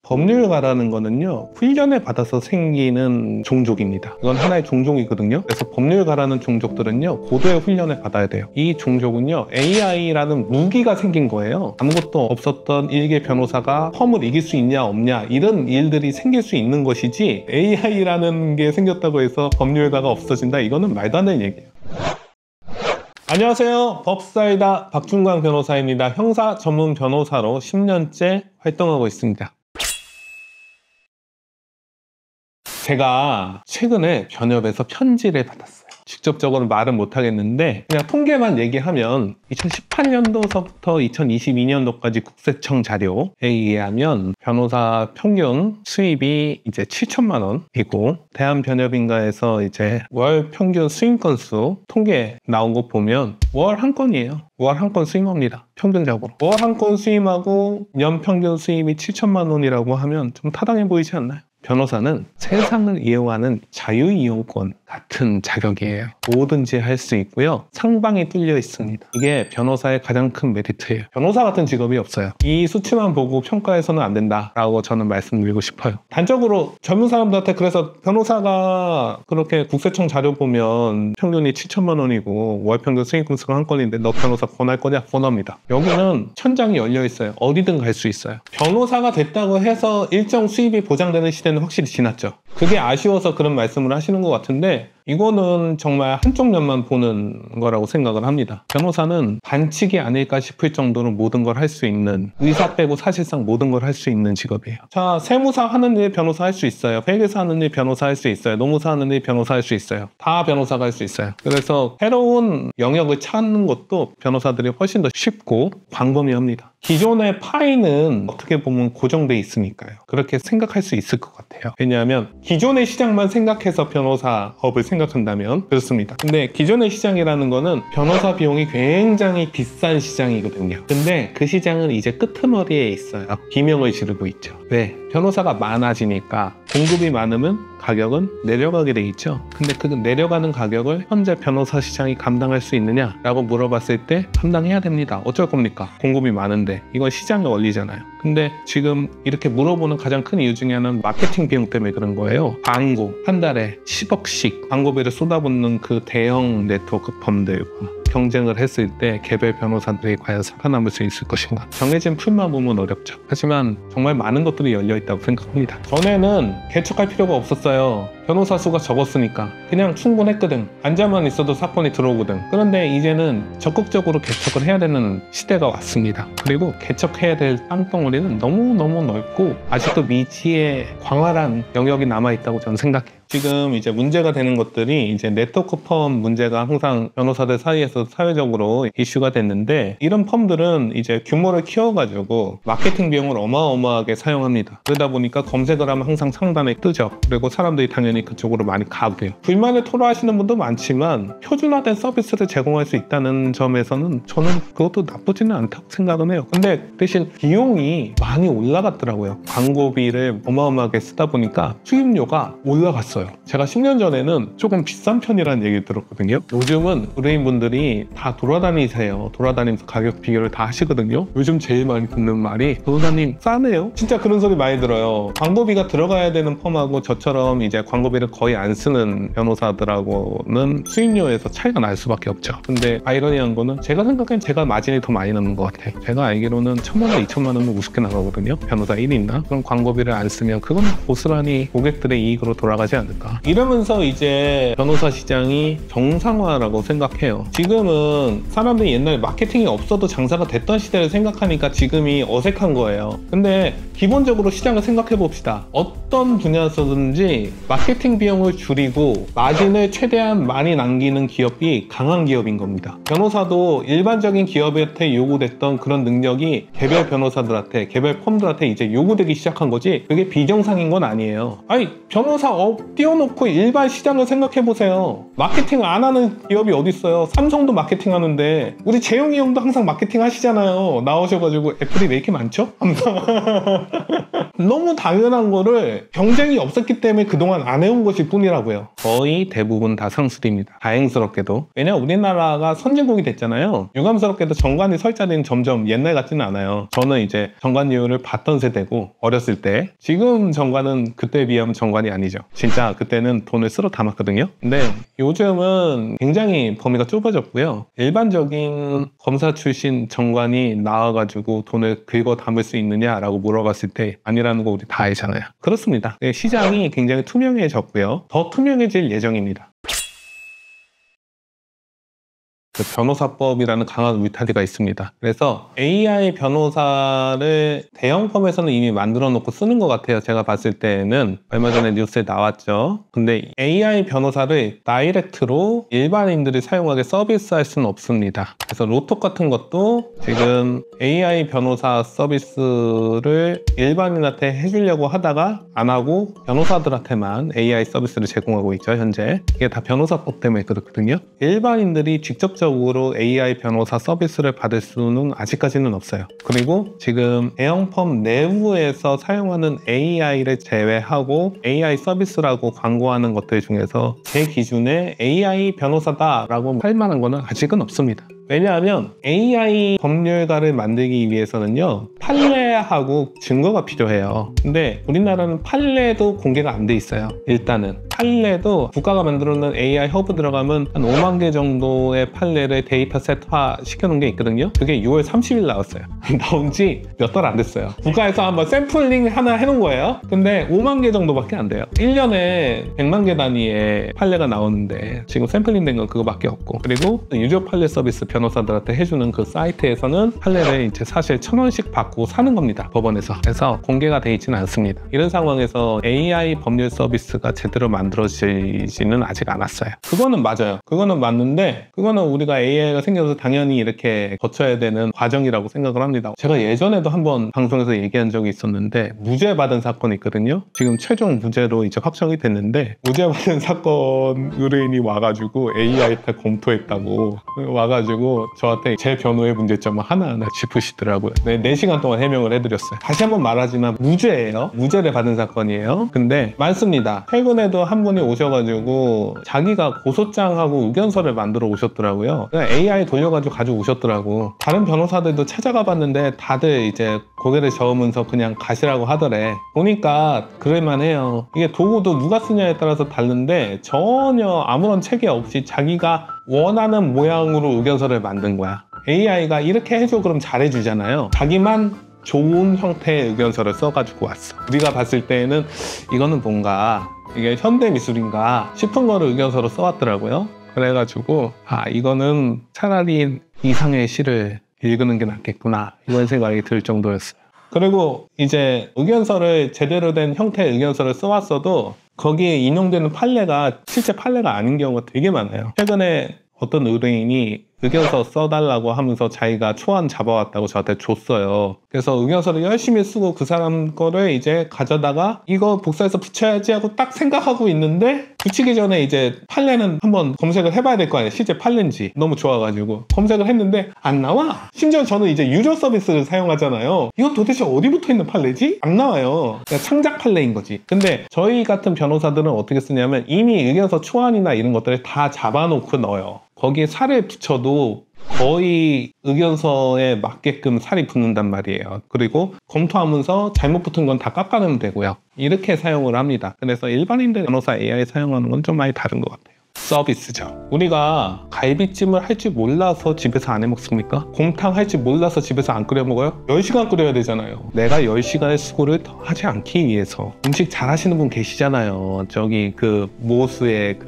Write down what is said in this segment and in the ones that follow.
법률가라는 거는요, 훈련을 받아서 생기는 종족입니다. 이건 하나의 종족이거든요. 그래서 법률가라는 종족들은요, 고도의 훈련을 받아야 돼요. 이 종족은요, AI라는 무기가 생긴 거예요. 아무것도 없었던 일개 변호사가 펌을 이길 수 있냐 없냐 이런 일들이 생길 수 있는 것이지, AI라는 게 생겼다고 해서 법률가가 없어진다, 이거는 말도 안 되는 얘기예요. 안녕하세요, 법사이다 박준광 변호사입니다. 형사 전문 변호사로 10년째 활동하고 있습니다. 제가 최근에 변협에서 편지를 받았어요. 직접적으로 말은 못하겠는데 그냥 통계만 얘기하면 2018년도서부터 2022년도까지 국세청 자료에 의하면 변호사 평균 수입이 이제 7천만 원이고, 대한변협인가에서 이제 월 평균 수임 건수 통계 나온 거 보면 월 한 건이에요. 월 한 건 수임합니다. 평균적으로. 월 한 건 수임하고 연 평균 수입이 7천만 원이라고 하면 좀 타당해 보이지 않나요? 변호사는 세상을 이용하는 자유이용권 같은 자격이에요. 뭐든지 할 수 있고요. 상방이 뚫려 있습니다. 이게 변호사의 가장 큰 메리트예요. 변호사 같은 직업이 없어요. 이 수치만 보고 평가해서는 안 된다라고 저는 말씀드리고 싶어요. 단적으로 젊은 사람들한테 그래서 변호사가 그렇게 국세청 자료 보면 평균이 7천만 원이고 월 평균 수익 금수가 한 건인데 너 변호사 권할 거냐? 권합니다. 여기는 천장이 열려 있어요. 어디든 갈 수 있어요. 변호사가 됐다고 해서 일정 수입이 보장되는 시대는 확실히 지났죠. 그게 아쉬워서 그런 말씀을 하시는 것 같은데, 이거는 정말 한쪽 면만 보는 거라고 생각을 합니다. 변호사는 반칙이 아닐까 싶을 정도로 모든 걸 할 수 있는, 의사 빼고 사실상 모든 걸 할 수 있는 직업이에요. 자, 세무사 하는 일 변호사 할 수 있어요. 회계사 하는 일 변호사 할 수 있어요. 노무사 하는 일 변호사 할 수 있어요. 다 변호사가 할 수 있어요. 그래서 새로운 영역을 찾는 것도 변호사들이 훨씬 더 쉽고 광범위합니다. 기존의 파이는 어떻게 보면 고정돼 있으니까요. 그렇게 생각할 수 있을 것 같아요. 왜냐하면 기존의 시장만 생각해서 변호사업을 생각한다면 그렇습니다. 근데 기존의 시장이라는 거는 변호사 비용이 굉장히 비싼 시장이거든요. 근데 그 시장은 이제 끄트머리에 있어요. 비명을 지르고 있죠. 왜? 변호사가 많아지니까 공급이 많으면 가격은 내려가게 돼 있죠. 근데 그 내려가는 가격을 현재 변호사 시장이 감당할 수 있느냐라고 물어봤을 때 감당해야 됩니다. 어쩔 겁니까? 공급이 많은데. 이건 시장의 원리잖아요. 근데 지금 이렇게 물어보는 가장 큰 이유 중에 하나는 마케팅 비용 때문에 그런 거예요. 광고 한 달에 10억씩 광고비를 쏟아붓는 그 대형 네트워크 펌들과 경쟁을 했을 때 개별 변호사들이 과연 살아남을 수 있을 것인가? 정해진 풀만 보면 어렵죠. 하지만 정말 많은 것들이 열려있다고 생각합니다. 전에는 개척할 필요가 없었어요. 변호사 수가 적었으니까 그냥 충분했거든. 앉아만 있어도 사건이 들어오거든. 그런데 이제는 적극적으로 개척을 해야 되는 시대가 왔습니다. 그리고 개척해야 될 땅덩어리는 너무너무 넓고 아직도 미지의 광활한 영역이 남아있다고 저는 생각해요. 지금 이제 문제가 되는 것들이 이제 네트워크 펌 문제가 항상 변호사들 사이에서 사회적으로 이슈가 됐는데, 이런 펌들은 이제 규모를 키워가지고 마케팅 비용을 어마어마하게 사용합니다. 그러다 보니까 검색을 하면 항상 상단에 뜨죠. 그리고 사람들이 당연히 그쪽으로 많이 가고요. 불만을 토로하시는 분도 많지만 표준화된 서비스를 제공할 수 있다는 점에서는 저는 그것도 나쁘지는 않다고 생각은 해요. 근데 대신 비용이 많이 올라갔더라고요. 광고비를 어마어마하게 쓰다 보니까 수입료가 올라갔어요. 제가 10년 전에는 조금 비싼 편이라는 얘기 들었거든요. 요즘은 의뢰인분들이 다 돌아다니세요. 돌아다니면서 가격 비교를 다 하시거든요. 요즘 제일 많이 듣는 말이 변호사님 싸네요? 진짜 그런 소리 많이 들어요. 광고비가 들어가야 되는 펌하고 저처럼 이제 광고비를 거의 안 쓰는 변호사들하고는 수입료에서 차이가 날 수밖에 없죠. 근데 아이러니한 거는 제가 생각엔 제가 마진이 더 많이 나는 것 같아요. 제가 알기로는 1,000만 원, 2,000만 원은 우습게 나가거든요. 변호사 1인당. 그럼 광고비를 안 쓰면 그건 고스란히 고객들의 이익으로 돌아가지 않을까. 이러면서 이제 변호사 시장이 정상화라고 생각해요. 지금은 사람들이 옛날에 마케팅이 없어도 장사가 됐던 시대를 생각하니까 지금이 어색한 거예요. 근데 기본적으로 시장을 생각해 봅시다. 어떤 분야에서든지 마케팅 비용을 줄이고 마진을 최대한 많이 남기는 기업이 강한 기업인 겁니다. 변호사도 일반적인 기업한테 요구됐던 그런 능력이 개별 변호사들한테, 개별 펌들한테 이제 요구되기 시작한 거지, 그게 비정상인 건 아니에요. 아니, 변호사업 띄워놓고 일반 시장을 생각해보세요. 마케팅 안 하는 기업이 어디 있어요? 삼성도 마케팅 하는데 우리 재용이 형도 항상 마케팅 하시잖아요. 나오셔가지고 애플이 왜 이렇게 많죠? 너무 당연한 거를 경쟁이 없었기 때문에 그동안 안 해온 것일 뿐이라고요. 거의 대부분 다 상술입니다. 다행스럽게도. 왜냐면 우리나라가 선진국이 됐잖아요. 유감스럽게도 정관이 설 자리는 점점 옛날 같지는 않아요. 저는 이제 정관이유를 봤던 세대고 어렸을 때. 지금 정관은 그때에 비하면 정관이 아니죠. 진짜 그때는 돈을 쓸어 담았거든요. 근데 요즘은 굉장히 범위가 좁아졌고요. 일반적인 검사 출신 정관이 나와가지고 돈을 긁어 담을 수 있느냐라고 물어봤을 때 아니라는 거 우리 다 알잖아요. 그렇습니다. 시장이 굉장히 투명해졌고요. 더 투명해질 예정입니다. 변호사법이라는 강한 울타리가 있습니다. 그래서 AI 변호사를 대형펌에서는 이미 만들어 놓고 쓰는 것 같아요. 제가 봤을 때는 얼마 전에 뉴스에 나왔죠. 근데 AI 변호사를 다이렉트로 일반인들이 사용하게 서비스할 수는 없습니다. 그래서 로톡 같은 것도 지금 AI 변호사 서비스를 일반인한테 해주려고 하다가 안 하고 변호사들한테만 AI 서비스를 제공하고 있죠. 현재 이게 다 변호사법 때문에 그렇거든요. 일반인들이 직접적으로 AI 변호사 서비스를 받을 수는 아직까지는 없어요. 그리고 지금 대형펌 내부에서 사용하는 AI를 제외하고 AI 서비스라고 광고하는 것들 중에서 제 기준에 AI 변호사다라고 할 만한 거는 아직은 없습니다. 왜냐하면 AI 법률가를 만들기 위해서는요 판례하고 증거가 필요해요. 근데 우리나라는 판례도 공개가 안 돼 있어요. 일단은 판례도 국가가 만들어놓은 AI 허브 들어가면 한 5만 개 정도의 판례를 데이터 셋화 시켜놓은 게 있거든요. 그게 6월 30일 나왔어요. 나온 지 몇 달 안 됐어요. 국가에서 한번 샘플링 하나 해놓은 거예요. 근데 5만 개 정도밖에 안 돼요. 1년에 100만 개 단위의 판례가 나오는데 지금 샘플링 된 건 그거밖에 없고, 그리고 유료 판례 서비스 변호사들한테 해주는 그 사이트에서는 판례를 이제 사실 1,000원씩 받고 사는 겁니다. 법원에서. 그래서 공개가 돼 있지는 않습니다. 이런 상황에서 AI 법률 서비스가 제대로 만들어지지는 아직 않았어요. 그거는 맞아요. 그거는 맞는데 그거는 우리가 AI가 생겨서 당연히 이렇게 거쳐야 되는 과정이라고 생각을 합니다. 제가 예전에도 한번 방송에서 얘기한 적이 있었는데 무죄 받은 사건이 있거든요. 지금 최종 무죄로 이제 확정이 됐는데 무죄 받은 사건 의뢰인이 와가지고 AI한테 검토했다고 와가지고 저한테 제 변호의 문제점을 하나하나 짚으시더라고요. 4시간 동안 해명을 해드렸어요. 다시 한번 말하지만 무죄예요. 무죄를 받은 사건이에요. 근데 많습니다. 최근에도 한 분이 오셔가지고 자기가 고소장하고 의견서를 만들어 오셨더라고요. 그냥 AI 돌려가지고 가지고 오셨더라고. 다른 변호사들도 찾아가 봤는데 다들 이제 고개를 저으면서 그냥 가시라고 하더래. 보니까 그럴만 해요. 이게 도구도 누가 쓰냐에 따라서 다른데 전혀 아무런 체계 없이 자기가 원하는 모양으로 의견서를 만든 거야. AI가 이렇게 해줘 그럼 잘해주잖아요. 자기만 좋은 형태의 의견서를 써가지고 왔어. 우리가 봤을 때는 이거는 뭔가 이게 현대미술인가 싶은 거를 의견서로 써왔더라고요. 그래가지고 이거는 차라리 이상의 시를 읽는 게 낫겠구나 이런 생각이 들 정도였어요. 그리고 이제 의견서를 제대로 된 형태의 의견서를 써왔어도 거기에 인용되는 판례가 실제 판례가 아닌 경우가 되게 많아요. 최근에 어떤 의뢰인이 의견서 써달라고 하면서 자기가 초안 잡아왔다고 저한테 줬어요. 그래서 의견서를 열심히 쓰고 그 사람 거를 이제 가져다가 이거 복사해서 붙여야지 하고 딱 생각하고 있는데 붙이기 전에 이제 판례는 한번 검색을 해봐야 될 거 아니에요. 실제 판례인지. 너무 좋아가지고 검색을 했는데 안 나와. 심지어 저는 이제 유료 서비스를 사용하잖아요. 이건 도대체 어디 붙어있는 판례지? 안 나와요. 그냥 창작 판례인 거지. 근데 저희 같은 변호사들은 어떻게 쓰냐면 이미 의견서 초안이나 이런 것들을 다 잡아놓고 넣어요. 거기에 살을 붙여도 거의 의견서에 맞게끔 살이 붙는단 말이에요. 그리고 검토하면서 잘못 붙은 건 다 깎아내면 되고요. 이렇게 사용을 합니다. 그래서 일반인들 변호사 AI 사용하는 건 좀 많이 다른 것 같아요. 서비스죠. 우리가 갈비찜을 할 줄 몰라서 집에서 안 해먹습니까? 곰탕 할 줄 몰라서 집에서 안 끓여 먹어요? 10시간 끓여야 되잖아요. 내가 10시간의 수고를 더 하지 않기 위해서. 음식 잘 하시는 분 계시잖아요. 저기 그 모수의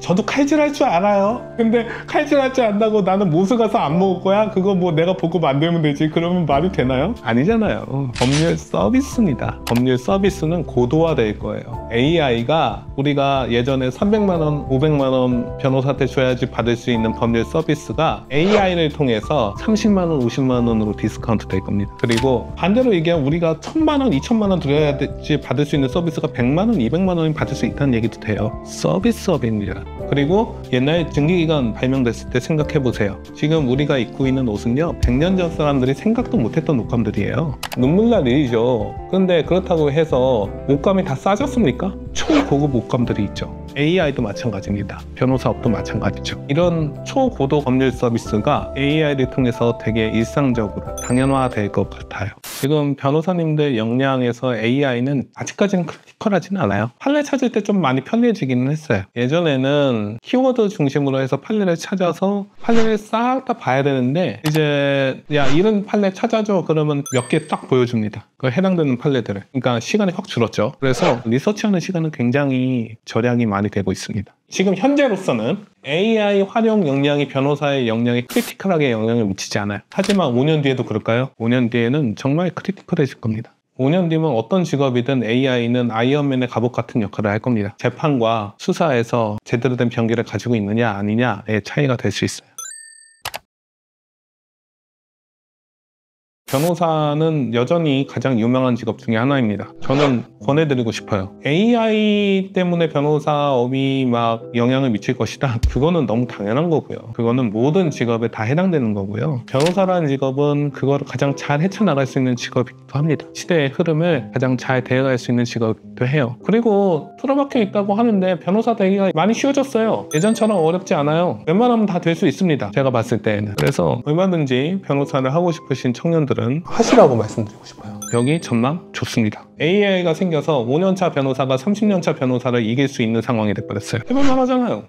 저도 칼질 할 줄 알아요. 근데 칼질 할 줄 안다고 나는 모수 가서 안 먹을 거야? 그거 뭐 내가 보고 만들면 되지. 그러면 말이 되나요? 아니잖아요. 법률 서비스입니다. 법률 서비스는 고도화될 거예요. AI가 우리가 예전에 300만 원, 500만 500만 원 변호사한테 줘야지 받을 수 있는 법률 서비스가 AI를 통해서 30만 원, 50만 원으로 디스카운트 될 겁니다. 그리고 반대로 얘기하면 우리가 1000만 원, 2000만 원 드려야지 받을 수 있는 서비스가 100만 원, 200만 원이 받을 수 있다는 얘기도 돼요. 서비스업입니다. 그리고 옛날 증기기관 발명됐을 때 생각해보세요. 지금 우리가 입고 있는 옷은요, 100년 전 사람들이 생각도 못했던 옷감들이에요. 눈물날 일이죠. 근데 그렇다고 해서 옷감이 다 싸졌습니까? 초고급 옷감들이 있죠. AI도 마찬가지입니다. 변호사업도 마찬가지죠. 이런 초고도 법률 서비스가 AI를 통해서 되게 일상적으로 당연화될 것 같아요. 지금 변호사님들 역량에서 AI는 아직까지는 크리티컬하지는 않아요. 판례 찾을 때 좀 많이 편리해지기는 했어요. 예전에는 키워드 중심으로 해서 판례를 찾아서 판례를 싹 다 봐야 되는데, 이제 야 이런 판례 찾아줘 그러면 몇 개 딱 보여줍니다. 그 해당되는 판례들을. 그러니까 시간이 확 줄었죠. 그래서 리서치하는 시간은 굉장히 절약이 많이 되고 있습니다. 지금 현재로서는 AI 활용 역량이 변호사의 역량에 크리티컬하게 영향을 미치지 않아요. 하지만 5년 뒤에도 그럴까요? 5년 뒤에는 정말 크리티컬해질 겁니다. 5년 뒤면 어떤 직업이든 AI는 아이언맨의 갑옷 같은 역할을 할 겁니다. 재판과 수사에서 제대로 된 병기를 가지고 있느냐 아니냐의 차이가 될 수 있어요. 변호사는 여전히 가장 유명한 직업 중에 하나입니다. 저는 권해드리고 싶어요. AI 때문에 변호사업이 막 영향을 미칠 것이다. 그거는 너무 당연한 거고요. 그거는 모든 직업에 다 해당되는 거고요. 변호사라는 직업은 그거를 가장 잘 헤쳐나갈 수 있는 직업이기도 합니다. 시대의 흐름을 가장 잘 대응할 수 있는 직업이기도 해요. 그리고 틀어박혀 있다고 하는데 변호사 되기가 많이 쉬워졌어요. 예전처럼 어렵지 않아요. 웬만하면 다 될 수 있습니다. 제가 봤을 때는. 그래서 얼마든지 변호사를 하고 싶으신 청년들은 하시라고 말씀드리고 싶어요. 여기 전망 좋습니다. AI가 생겨서 5년차 변호사가 30년차 변호사를 이길 수 있는 상황이 돼버렸어요. 해볼만 하잖아요.